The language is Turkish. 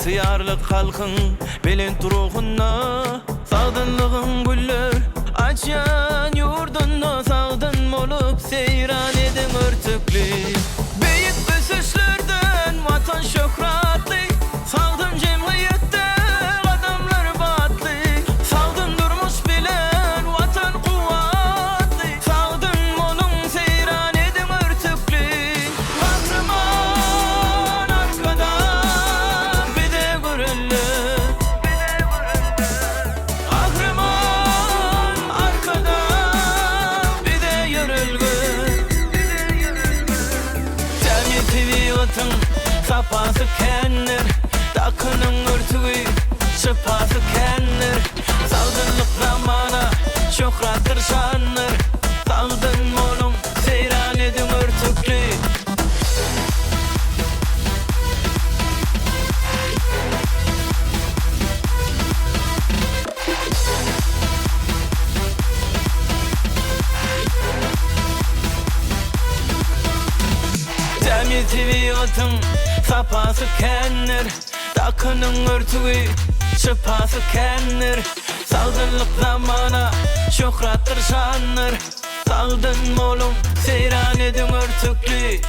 Baxtiyarlyk halkyň belen turugyna sagdynlygyň güller açýan ýurduna sagdyn bolup seyran ediň örtükli beýik ösüşlerden watan şöhratly sagdyn jemgyýetde adamlar batly sagdyn durmuş bilen watan kuwatly sagdyn boluň seyran ediň örtükli Kahraman arkada bide görüller Kahraman arkada bide yürülgür Cemiyeti viyotin sapası kendir Takının örtügü şıpası kendir Savdınlık zamana şöhrattır şandır Savdın molum seyran edin örtüklü Cemiyeti viyotin sapası kendir Takının örtügü şıpası kendir Savdınlık zamana şöhrattır şandır Savdın molum seyran edin örtüklü